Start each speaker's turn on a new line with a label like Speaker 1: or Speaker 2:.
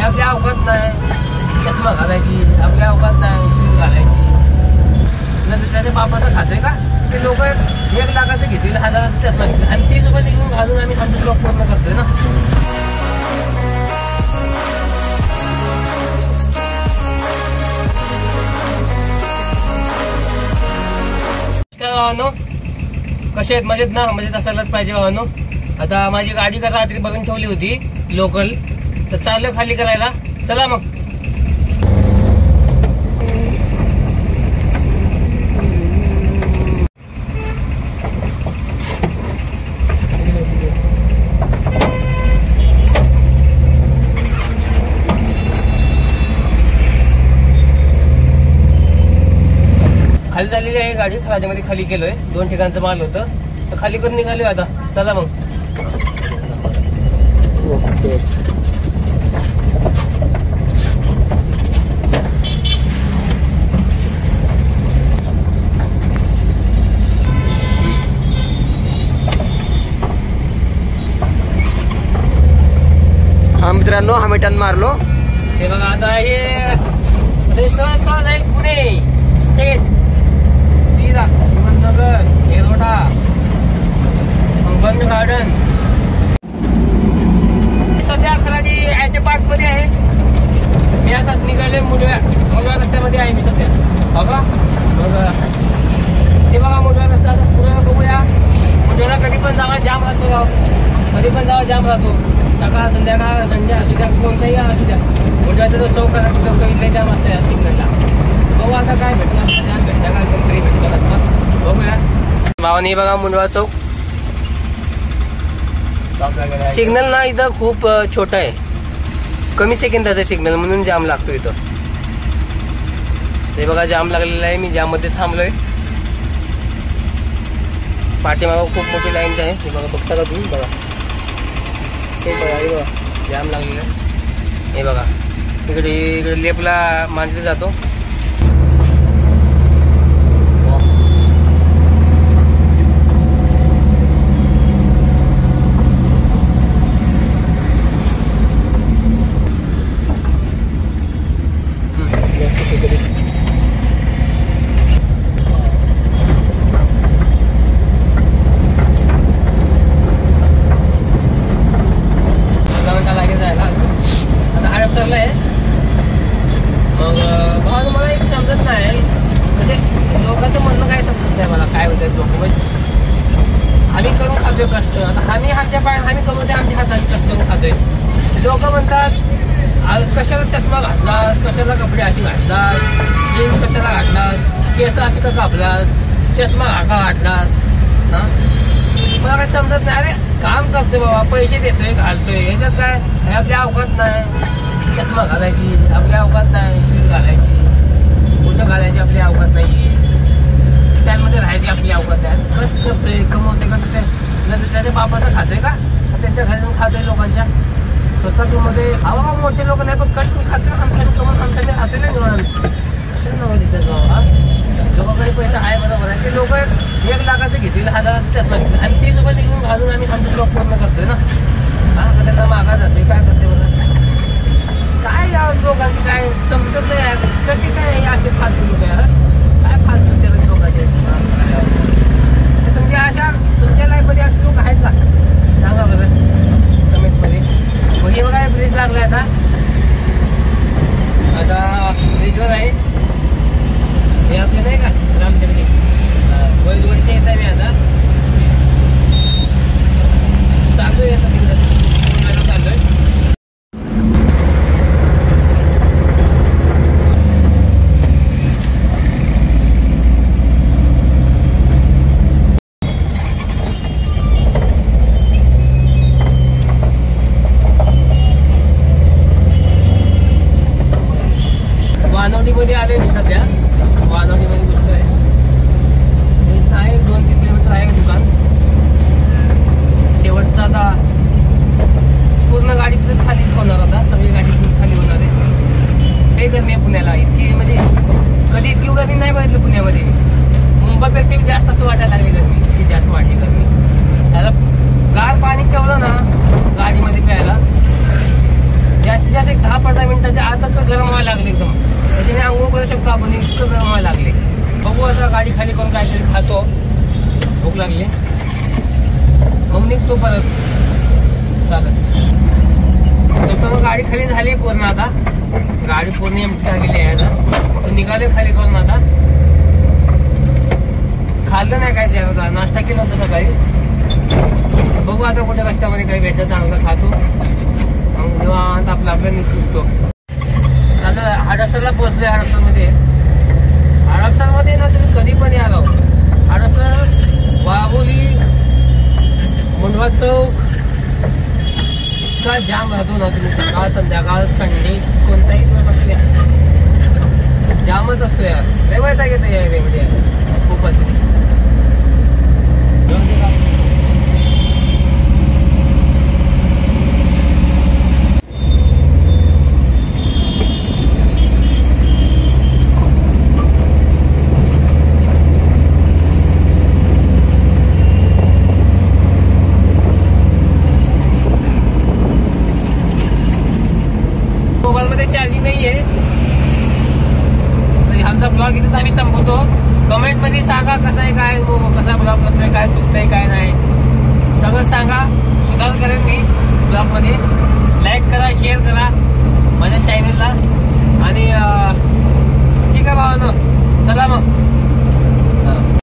Speaker 1: आपल्या अवकात नाही चष्मा घालायची, आपल्या अवकात नाही शूज घालायची. तुला दुसऱ्याच्या बापाचं खातोय का? ते लोक 1 लाखाचं घेतील, 1000चा चष्मा घेतील आणि 30 रुपये घेऊन घालून आम्ही आमचं ब्लॉक पूर्ण करतोय ना. वाहनो कसे आहेत? मजेत ना? मजेत असायलाच पाहिजे वाहनो. आता माझी गाडी का रात्री बघून ठेवली होती लोकल, तर चाललो खाली करायला. चला मग. खाली झालेली आहे गाडी, खराज्यामध्ये खाली केलोय. 2 ठिकाणचं माल होतं तर खाली करून निघालोय आता. चला मग.
Speaker 2: हा मित्रांनो, आम्ही टर्न मारलो.
Speaker 1: हे बघा आता हे सहज जाईल पुणे स्टेट, सीधा हिमंतनगर, येरोडा, बंद गार्डन. सध्या खराडी ऍट पार्क मध्ये आहे. मी आता निघाले मुंडव्या रस्त्यामध्ये आहे मी सध्या. बघा ते बघा मुंडव्या रस्ता. आता पुढे बघूया. मुंडव्याला कधी पण जावा जाम राहतो गाव, कधी पण जावा जाम राहतो. सकाळ संध्याकाळ संध्या असू द्या, कोणताही असू द्या. मुंडव्याचा जो चौक आहे तो काही जाम असतो या सिग्नलला. बघू आता काय भेटणार, भेटणार काय कोणतरी भेटत असतात. बघूया. भावानी बघा मुंडवा चौक. सिग्नल ना इथं खूप छोटा आहे, कमी सेकंदाचं सिग्नल म्हणून जाम लागतो इथं. हे बघा जाम लागलेला आहे. मी जाम मध्येच थांबलोय. पाठीमागं खूप मोठी लाईन आहे. हे बघा, बघता का तुम्ही? बघा हे बघा, हे बघा जाम लागलेलं आहे. हे बघा इकडे लेपला मांजरी जातो. कष्ट आता आम्ही आमच्या पायात आम्ही कमवते, आमच्या हाताने कष्ट करून खातोय. लोक म्हणतात कशाला चष्मा घातलास, कशाला कपडे अशी घातलास, जीन्स कशाला घातलास, केस अशी का कापलास, चष्मा का घातलास. हा मला काही समजत नाही. अरे काम करतोय बाबा, पैसे देतोय, घालतोय, ह्याच्यात काय? आपल्या अवकात नाही चष्मा घालायची, आपल्या अवकात नाही शूज घालायची, बुटं घालायची आपली अवकात नाही, स्टाईलमध्ये राहायची आपली अवकात नाही. कष्ट करतोय, कमवतोय का दुसऱ्याच्या बापाचं खातोय का? त्यांच्या घरी जाऊन खातोय लोकांच्या. स्वतः तू मध्ये हवा मोठे लोक नाही पण कष्ट खातोय. आमच्या कमवून आमच्याकडे खातोय ना निवडून. कशाला नवं तिथं जाऊ? लोकांकडे पैसा आहे बरोबर आहे. ते लोक 1 लाखाचं घेतील, 1000चा चष्मा घेतील आणि 30 रुपये घेऊन घालून आम्ही आमचं ब्लॉक पूर्ण करतोय ना. हा त्यांना मागा जातोय. काय करते बरं? काय लोकांची काय समजत नाही. कशी काय असे फालतू लोक यार? काय फालतू त्या लोकांचे? तुमच्या अशा तुमच्या लाईफमध्ये असे लोक आहेत का? सांगा बरं कमेंटमध्ये. मग हे बघा ब्रिज लागलाय आता ब्रिजवर आहे. हे आपले नाही का रामटेकडी वैजवरती येत आहे. मी आता चालू आहे तिकडं चाललोय. वानवडीमध्ये आले मी सध्या. वानवडीमध्ये घुसलोय. इथं आहे 2-3 किलोमीटर आहे दुकान. शेवटचा आता पूर्ण गाडी प्लस खाली होणार होता. सगळी गाडी प्लस खाली होणार आहे. हे गरमी आहे पुण्याला. इतकी म्हणजे कधी इतकी गर्मी नाही बघितलं पुण्यामध्ये. मुंबईपेक्षा जास्त असं वाटायला लागली गर्मी. इतकी जास्त वाटली गर्मी. त्याला गार पाणी ठेवलं ना गाडीमध्ये प्यायला जास्तीत जास्त 10 पडा म्हणजे आताच गरम व्हायला लागले एकदम. त्याच्याने आंघोळ करू शकतो आपण, इतकं गरम व्हायला लागले. बघू आता गाडी खाली करून काहीतरी खातो, भूक लागली मग निघतो परत. चालत तर गाडी खाली झाली पूर्ण. आता गाडी पूर्ण एमटी झालेली आहे आता. निघाले खाली करून. आता खाल्लं नाही काय आता, नाश्ता केला होता सकाळी. बघू आता कुठल्या रस्त्यामध्ये काही भेटलं चांगलं खातो, मग निवांत आपलं निघतो. चाललं हडपसरला पोहोचलोय. हडपसरमध्ये ना तुम्ही कधी पण याल. हडपसर, वाघोली, मुंडवा चौक इतका जाम राहतो ना. तुम्ही सकाळ संध्याकाळ संडे कोणताही दिवस असतो यार, जामच असतो यार. लय माहिती घेत या एरियामध्ये यार, खूपच. मोबाईलमध्ये चार्जिंग नाही आहे. आमचा ब्लॉग इथं आम्ही संपवतो. कमेंट मध्ये सांगा कसा आहे, काय कसा ब्लॉग करतोय, काय चुकतंय, काय नाही सगळं सांगा. सुधार करेन मी ब्लॉग मध्ये. लाईक करा, शेअर करा माझ्या चॅनलला. आणि ठीक आहे भावांनो, चला मग.